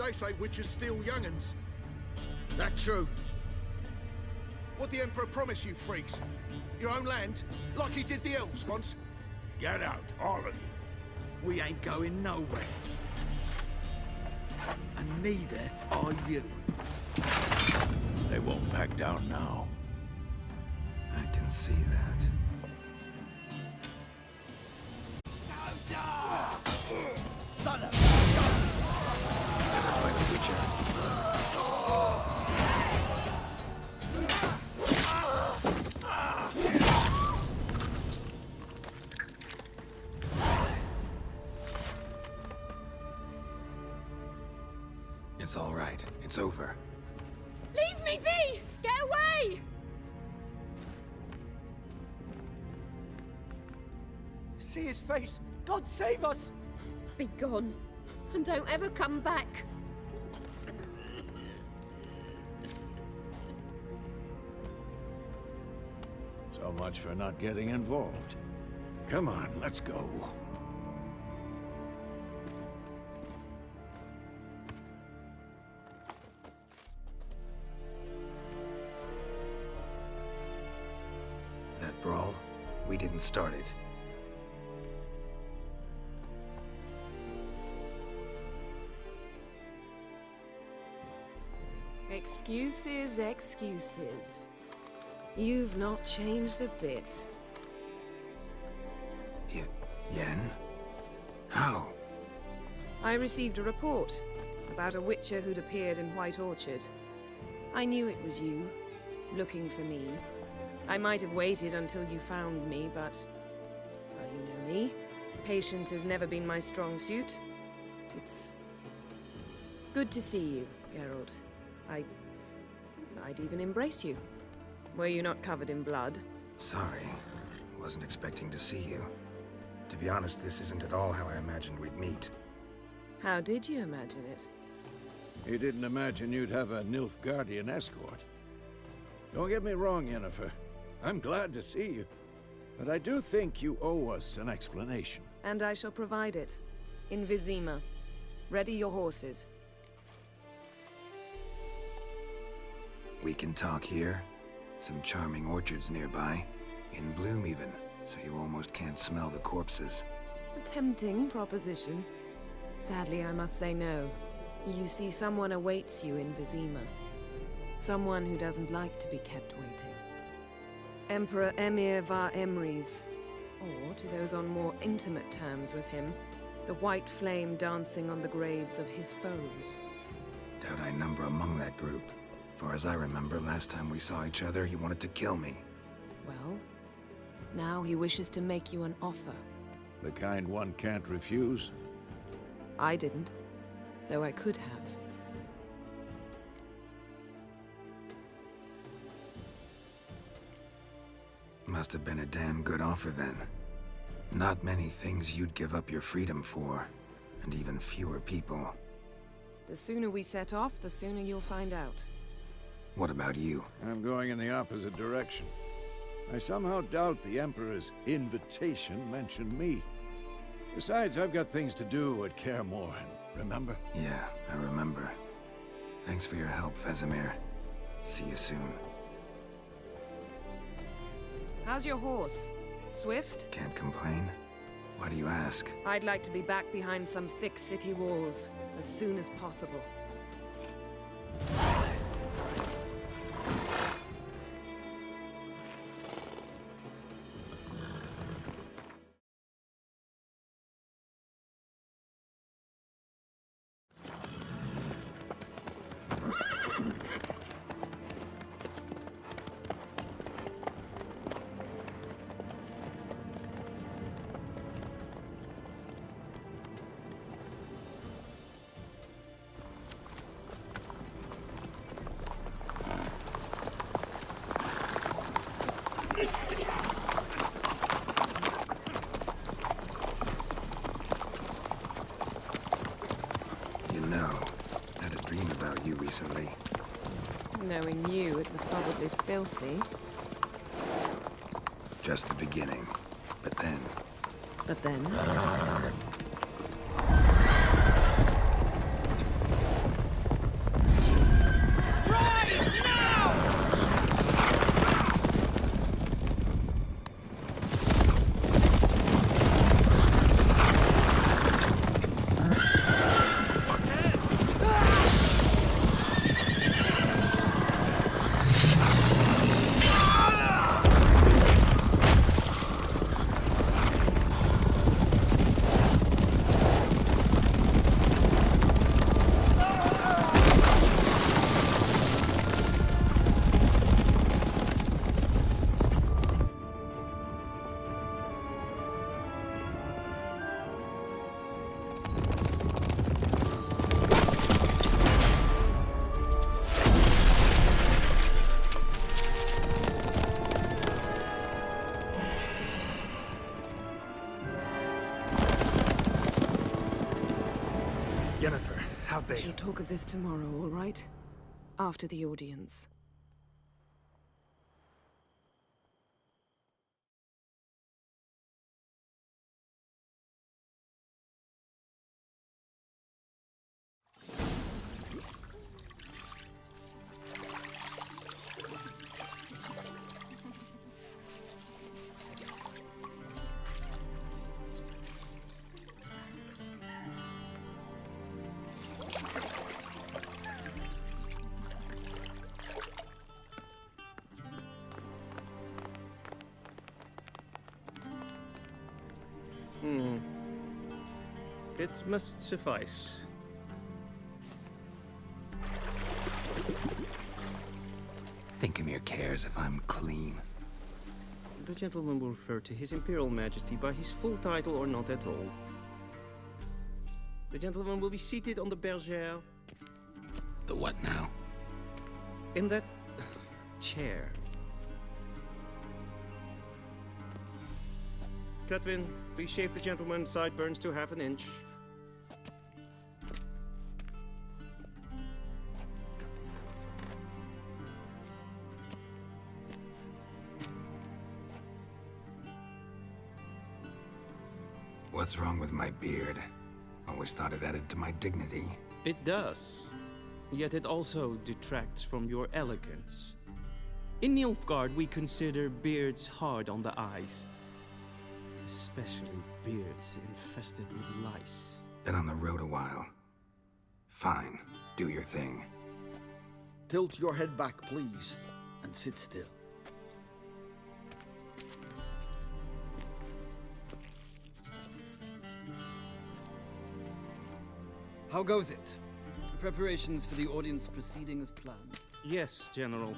They say witches steal young'uns. That true? What the Emperor promise you, freaks? Your own land? Like he did the elves once? Get out, all of you. We ain't going nowhere. And neither are you. They won't back down now. I can see that. Son of Never fight a witcher. It's all right. It's over. Leave me be! Get away! See his face! God save us! Be gone, and don't ever come back. So much for not getting involved. Come on, let's go. That brawl, we didn't start it. Excuses, excuses. You've not changed a bit. Yen? How? I received a report about a witcher who'd appeared in White Orchard. I knew it was you, looking for me. I might have waited until you found me, but... well, you know me. Patience has never been my strong suit. It's... good to see you, Geralt. I'd even embrace you. Were you not covered in blood? Sorry. Wasn't expecting to see you. To be honest, this isn't at all how I imagined we'd meet. How did you imagine it? You didn't imagine you'd have a Nilfgaardian escort. Don't get me wrong, Yennefer. I'm glad to see you. But I do think you owe us an explanation. And I shall provide it. In Vizima. Ready your horses. We can talk here. Some charming orchards nearby. In bloom even, so you almost can't smell the corpses. A tempting proposition. Sadly, I must say no. You see, someone awaits you in Vizima. Someone who doesn't like to be kept waiting. Emperor Emhyr var Emreis. Or, to those on more intimate terms with him, the white flame dancing on the graves of his foes. Doubt I number among that group. Far as I remember, last time we saw each other, he wanted to kill me. Well, now he wishes to make you an offer. The kind one can't refuse. I didn't, though I could have. Must have been a damn good offer then. Not many things you'd give up your freedom for, and even fewer people. The sooner we set off, the sooner you'll find out. What about you? I'm going in the opposite direction. I somehow doubt the Emperor's invitation mentioned me. Besides, I've got things to do at Kaer Morhen, remember? Yeah, I remember. Thanks for your help, Vesemir. See you soon. How's your horse? Swift? Can't complain. Why do you ask? I'd like to be back behind some thick city walls as soon as possible. You know, I had a dream about you recently. Knowing you, it was probably filthy. Just the beginning. But then... But then... Yennefer, how'd We they... shall talk of this tomorrow, all right? After the audience. It must suffice. Thinkamere cares if I'm clean. The gentleman will refer to His Imperial Majesty by his full title or not at all. The gentleman will be seated on the bergère. The what now? In that chair. Cletwin, please shave the gentleman's sideburns to half an inch. What's wrong with my beard? Always thought it added to my dignity. It does. Yet it also detracts from your elegance. In Nilfgaard, we consider beards hard on the eyes. Especially beards infested with lice. Been on the road a while. Fine, do your thing. Tilt your head back, please, and sit still. How goes it? Preparations for the audience proceeding as planned? Yes, General.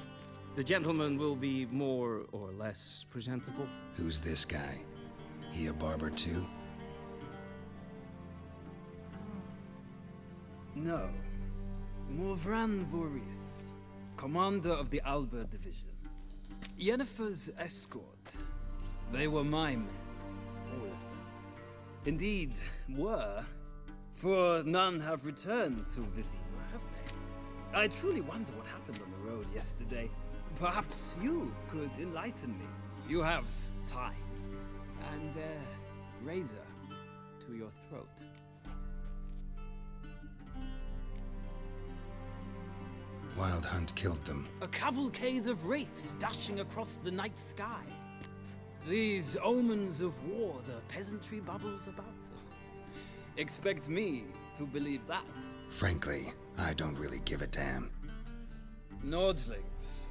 The gentleman will be more or less presentable. Who's this guy? He a barber too? No. Morvran Voorhis, commander of the Alba Division. Yennefer's escort. They were my men, all of them. Indeed, were. For none have returned to Vizima, have they? I truly wonder what happened on the road yesterday. Perhaps you could enlighten me. You have time. And a razor to your throat. Wild Hunt killed them. A cavalcade of wraiths dashing across the night sky. These omens of war the peasantry bubbles about. Expect me to believe that. Frankly, I don't really give a damn. Nordlings.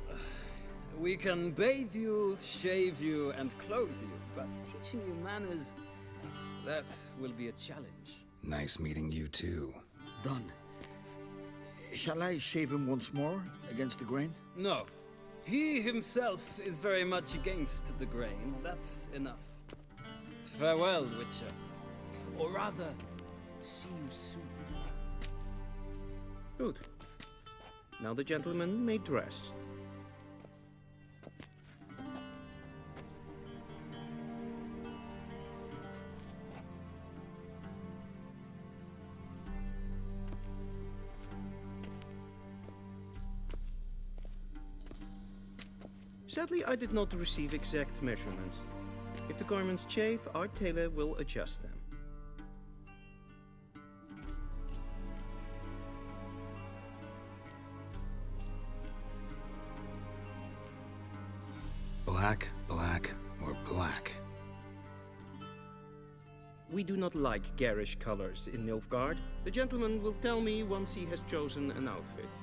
We can bathe you, shave you, and clothe you, but teaching you manners, that will be a challenge. Nice meeting you too. Done. Shall I shave him once more, against the grain? No. He himself is very much against the grain. That's enough. Farewell, Witcher. Or rather, see you soon. Good. Now the gentleman may dress. Sadly, I did not receive exact measurements. If the garments chafe, our tailor will adjust them. Black, black, or black? We do not like garish colors in Nilfgaard. The gentleman will tell me once he has chosen an outfit.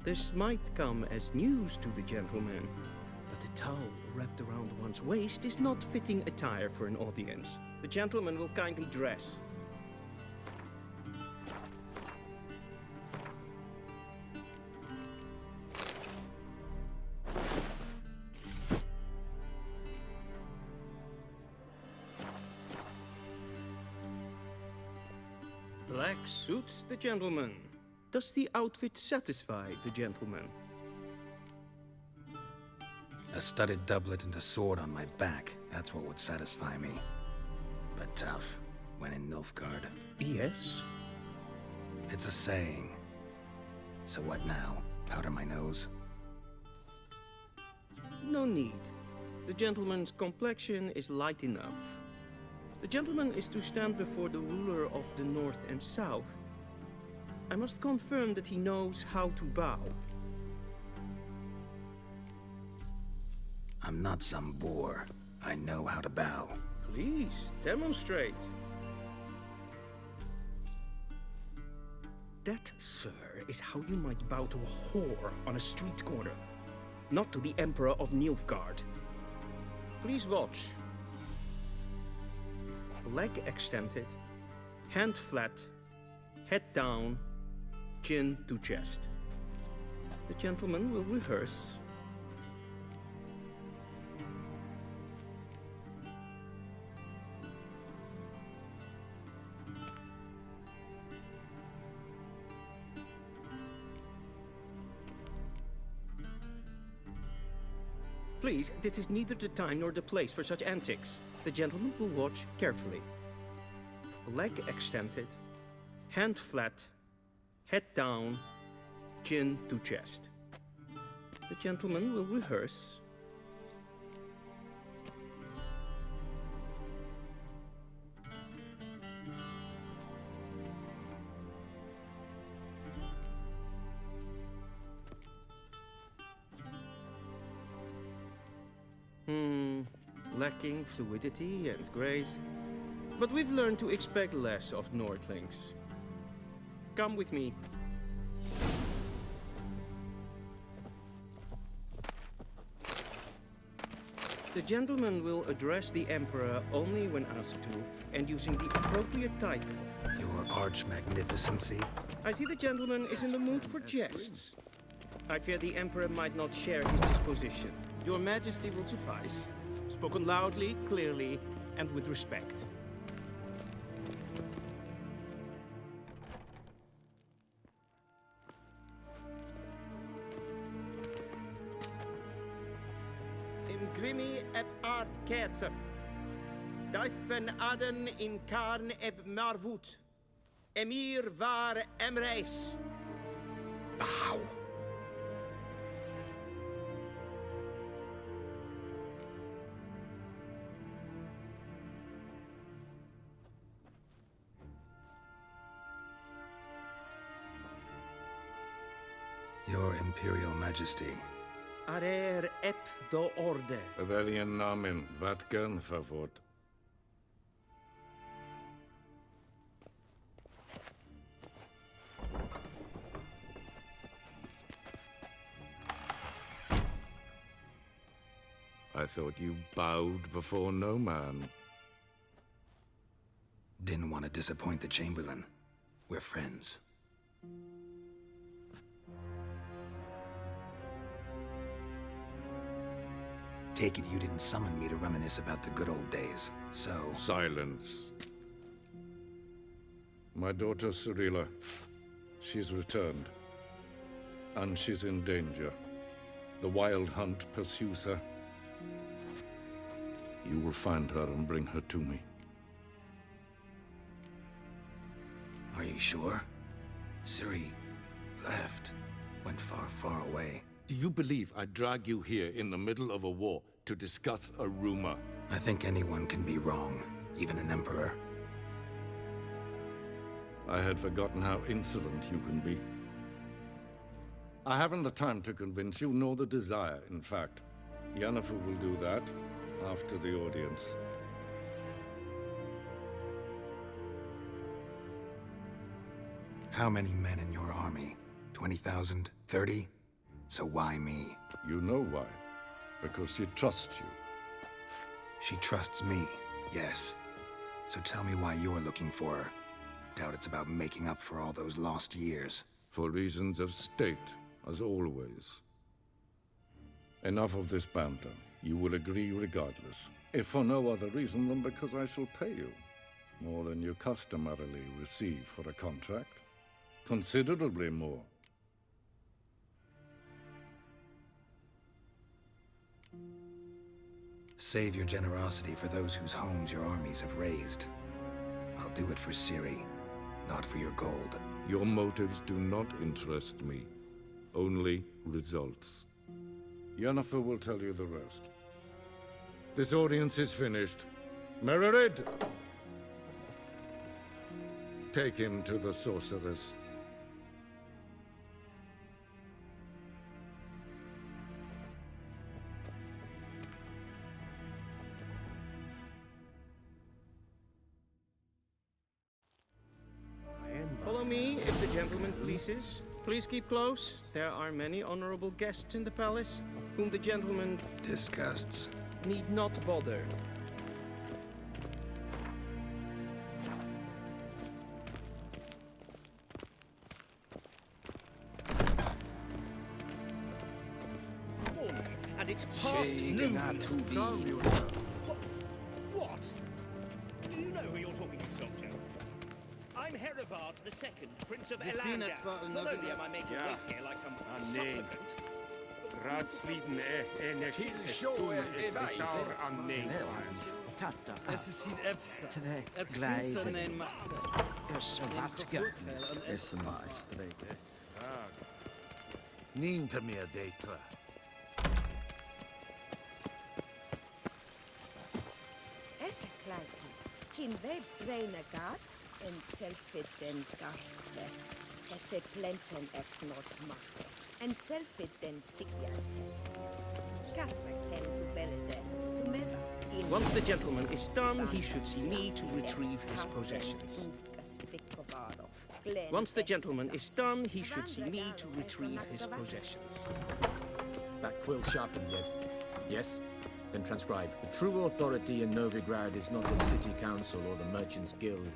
This might come as news to the gentleman, but the towel wrapped around one's waist is not fitting attire for an audience. The gentleman will kindly dress. Black suits the gentleman. Does the outfit satisfy the gentleman? A studded doublet and a sword on my back, that's what would satisfy me. But tough, when in Nilfgaard. Yes. It's a saying. So what now? Powder my nose? No need. The gentleman's complexion is light enough. The gentleman is to stand before the ruler of the North and South. I must confirm that he knows how to bow. I'm not some boor. I know how to bow. Please, demonstrate. That, sir, is how you might bow to a whore on a street corner, not to the Emperor of Nilfgaard. Please watch. Leg extended, hand flat, head down, chin to chest. The gentleman will rehearse. Please, this is neither the time nor the place for such antics. The gentleman will watch carefully. Leg extended, hand flat, head down, chin to chest. The gentleman will rehearse. Lacking fluidity and grace. But we've learned to expect less of Nordlings. Come with me. The gentleman will address the Emperor only when asked to, and using the appropriate title. Your arch-magnificency? I see the gentleman is in the mood for jests. I fear the Emperor might not share his disposition. Your Majesty will suffice. Spoken loudly, clearly, and with respect. Imgrimi eb art ketzer. Daifen aden in karn eb marvut. Emir var emreis. Bow! Your Imperial Majesty. Arer ep the orde. Weljen namen, wat kan favort? I thought you bowed before no man. Didn't want to disappoint the Chamberlain. We're friends. Take it you didn't summon me to reminisce about the good old days, so... Silence. My daughter Cirilla, she's returned. And she's in danger. The Wild Hunt pursues her. You will find her and bring her to me. Are you sure? Ciri left. Went far, far away. Do you believe I'd drag you here in the middle of a war to discuss a rumor? I think anyone can be wrong, even an emperor. I had forgotten how insolent you can be. I haven't the time to convince you, nor the desire, in fact. Yennefer will do that after the audience. How many men in your army? 20,000? 30? So why me? You know why. Because she trusts you. She trusts me, yes. So tell me why you're looking for her. Doubt it's about making up for all those lost years. For reasons of state, as always. Enough of this banter. You will agree regardless. If for no other reason than because I shall pay you. More than you customarily receive for a contract. Considerably more. Save your generosity for those whose homes your armies have razed. I'll do it for Ciri, not for your gold. Your motives do not interest me. Only results. Yennefer will tell you the rest. This audience is finished. Mererid! Take him to the sorceress. Follow me, if the gentleman pleases. Please keep close. There are many honorable guests in the palace, whom the gentleman Disgusts. need not bother. And it's past noon. Calm yourself. What? Do you know who you're talking to, soldier? I'm Herivard II, Prince of seen Elander. us for Not another only am I made to Yeah. wait here like some Ah, nee. supplicant, Raadsleden nek stoel is de saur aan Nederland. Es ist hier EFSA. Het vindt zijn een macht. Is maar streek. Niet meer detra. Esse kleiti. Kin we breine gat en selfit den garfe. Esse plenten eknot mache. En selfit den sikjan. Kasper ken ubelde. Tumeva. Once the gentleman is done, he should see me to retrieve his possessions. Once the gentleman is done, he should see me to retrieve his possessions. That quill sharpened yet? Yes? Then transcribe. The true authority in Novigrad is not the city council or the merchants' guild,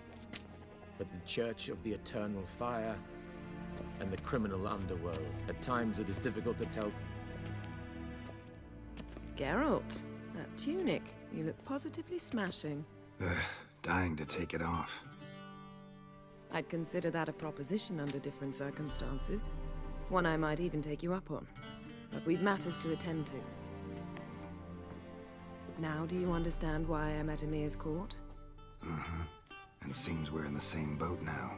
but the Church of the Eternal Fire and the criminal underworld. At times it is difficult to tell. Geralt, that tunic. You look positively smashing. Dying to take it off. I'd consider that a proposition under different circumstances. One I might even take you up on. But we've matters to attend to. Now do you understand why I'm at Emir's court? And seems we're in the same boat now.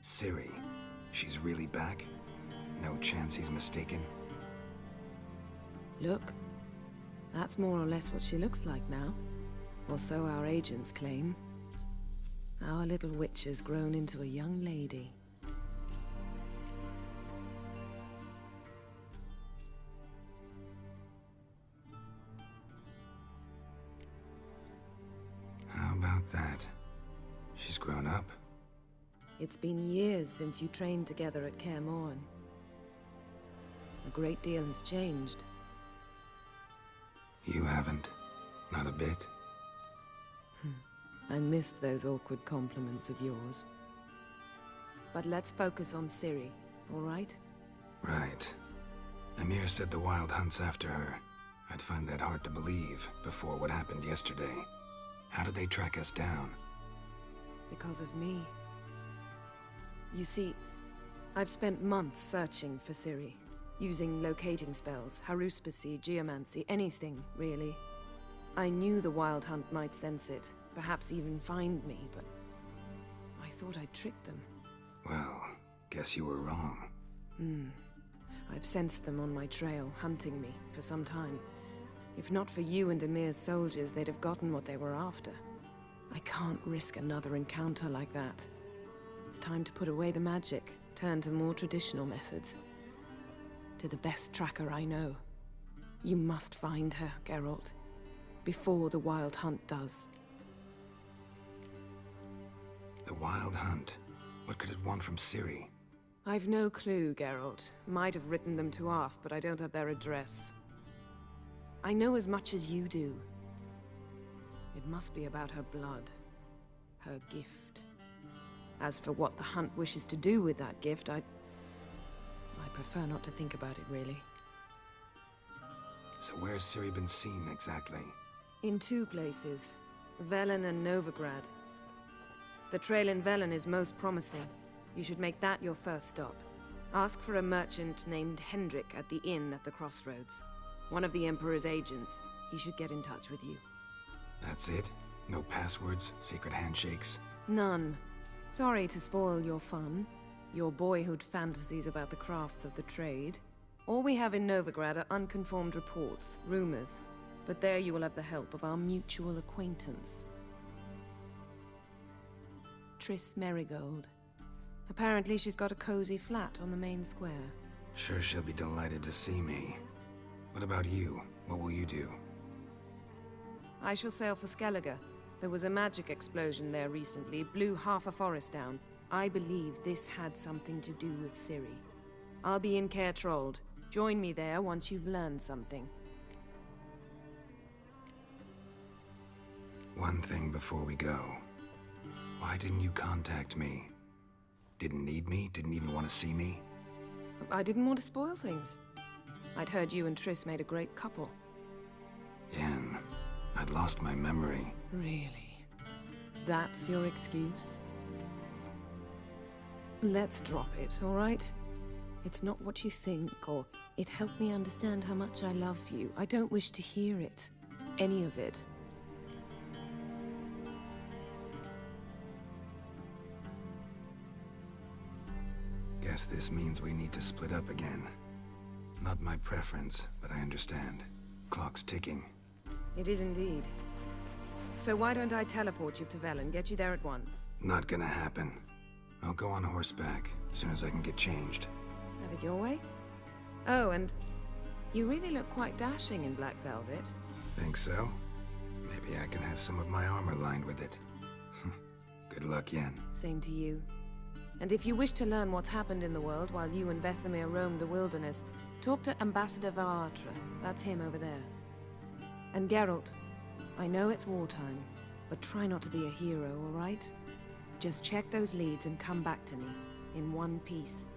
Ciri, she's really back? No chance he's mistaken? Look, that's more or less what she looks like now. Or so our agents claim. Our little witch has grown into a young lady. How about that? She's grown up? It's been years since you trained together at Kaer Morhen. A great deal has changed. You haven't. Not a bit. I missed those awkward compliments of yours. But let's focus on Ciri, all right? Right. Emir said the Wild Hunt's after her. I'd find that hard to believe before what happened yesterday. How did they track us down? Because of me. You see, I've spent months searching for Ciri, using locating spells, haruspicy, geomancy, anything, really. I knew the Wild Hunt might sense it, perhaps even find me, but I thought I'd tricked them. Well, guess you were wrong. I've sensed them on my trail, hunting me, for some time. If not for you and Emir's soldiers, they'd have gotten what they were after. I can't risk another encounter like that. It's time to put away the magic, turn to more traditional methods. To the best tracker I know. You must find her, Geralt. Before the Wild Hunt does. The Wild Hunt? What could it want from Ciri? I've no clue, Geralt. Might have written them to ask, but I don't have their address. I know as much as you do. It must be about her blood. Her gift. As for what the Hunt wishes to do with that gift, I prefer not to think about it, really. So where's Ciri been seen, exactly? In two places. Velen and Novigrad. The trail in Velen is most promising. You should make that your first stop. Ask for a merchant named Hendrik at the inn at the crossroads. One of the Emperor's agents. He should get in touch with you. That's it? No passwords? Secret handshakes? None. Sorry to spoil your fun. Your boyhood fantasies about the crafts of the trade. All we have in Novigrad are unconfirmed reports, rumors. But there you will have the help of our mutual acquaintance. Triss Merigold. Apparently she's got a cozy flat on the main square. Sure she'll be delighted to see me. What about you? What will you do? I shall sail for Skellige. There was a magic explosion there recently, blew half a forest down. I believe this had something to do with Ciri. I'll be in Caer Trolde. Join me there once you've learned something. One thing before we go. Why didn't you contact me? Didn't need me? Didn't even want to see me? I didn't want to spoil things. I'd heard you and Triss made a great couple. Yen, I'd lost my memory. Really? That's your excuse? Let's drop it, all right? It's not what you think, or it helped me understand how much I love you. I don't wish to hear it. Any of it. Guess this means we need to split up again. Not my preference, but I understand. Clock's ticking. It is indeed. So why don't I teleport you to Velen, get you there at once? Not gonna happen. I'll go on horseback, as soon as I can get changed. Have it your way? Oh, and you really look quite dashing in black velvet. Think so? Maybe I can have some of my armor lined with it. Good luck, Yen. Same to you. And if you wish to learn what's happened in the world while you and Vesemir roamed the wilderness, talk to Ambassador Varatra. That's him over there. And Geralt, I know it's wartime, but try not to be a hero, all right? Just check those leads and come back to me, in one piece.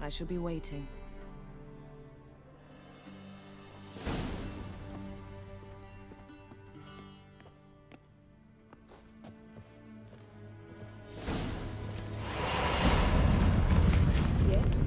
I shall be waiting. Yes?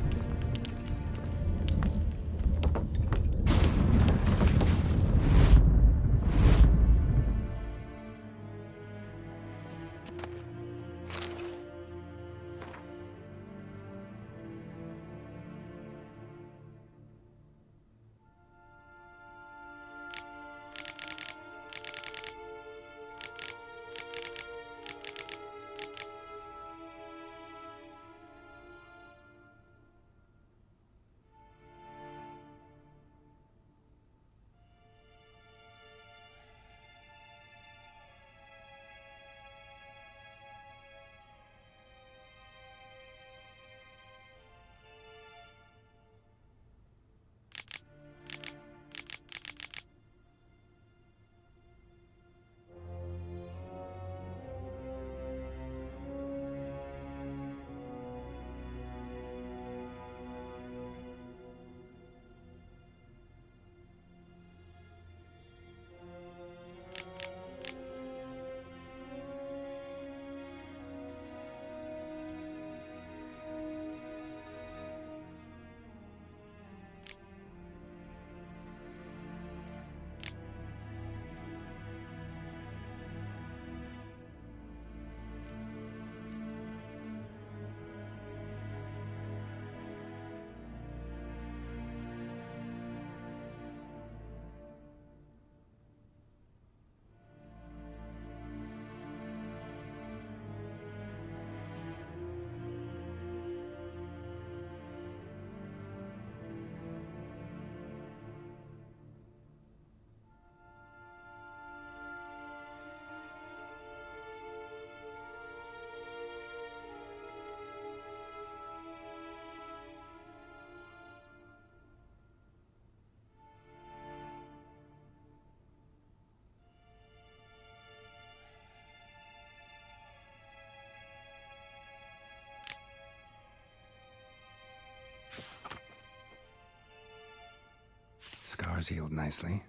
scars healed nicely.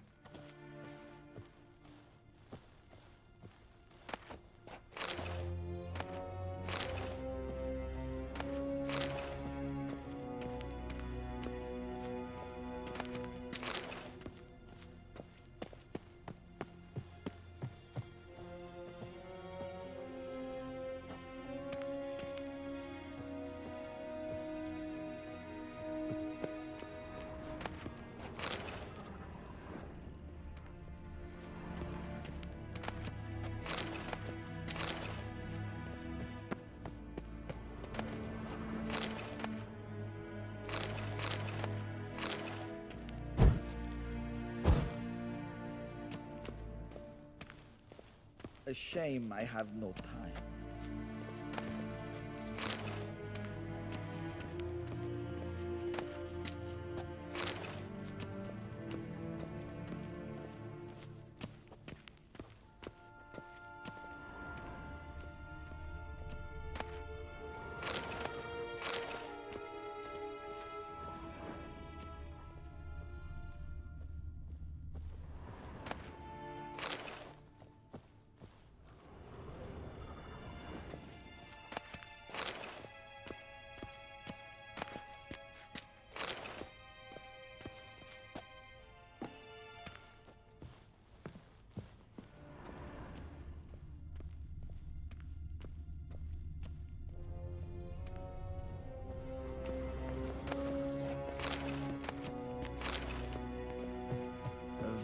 A shame I have no time.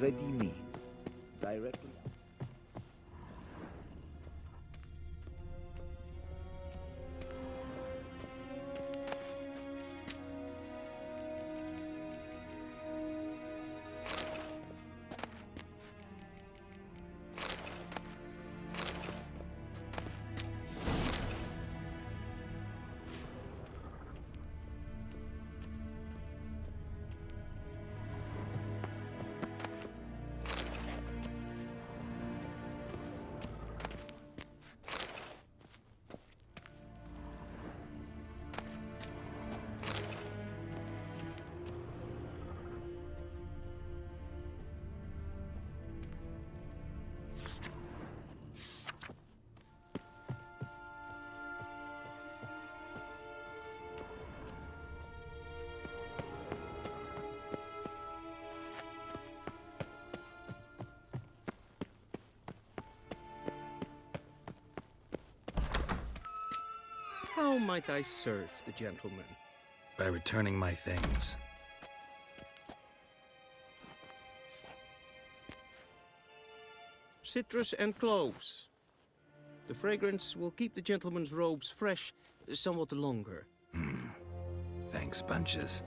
Vedimin. Directly. How might I serve the gentleman? By returning my things. Citrus and cloves. The fragrance will keep the gentleman's robes fresh somewhat longer. Thanks, bunches.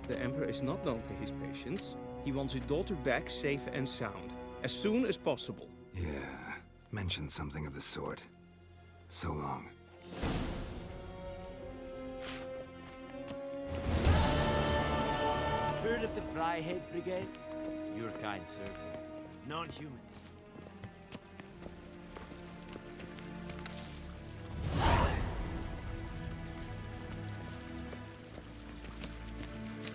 The Emperor is not known for his patience. He wants his daughter back safe and sound, as soon as possible. Yeah, mentioned something of the sort. So long. Heard of the Fryhead Brigade? Your kind served them. Non-humans.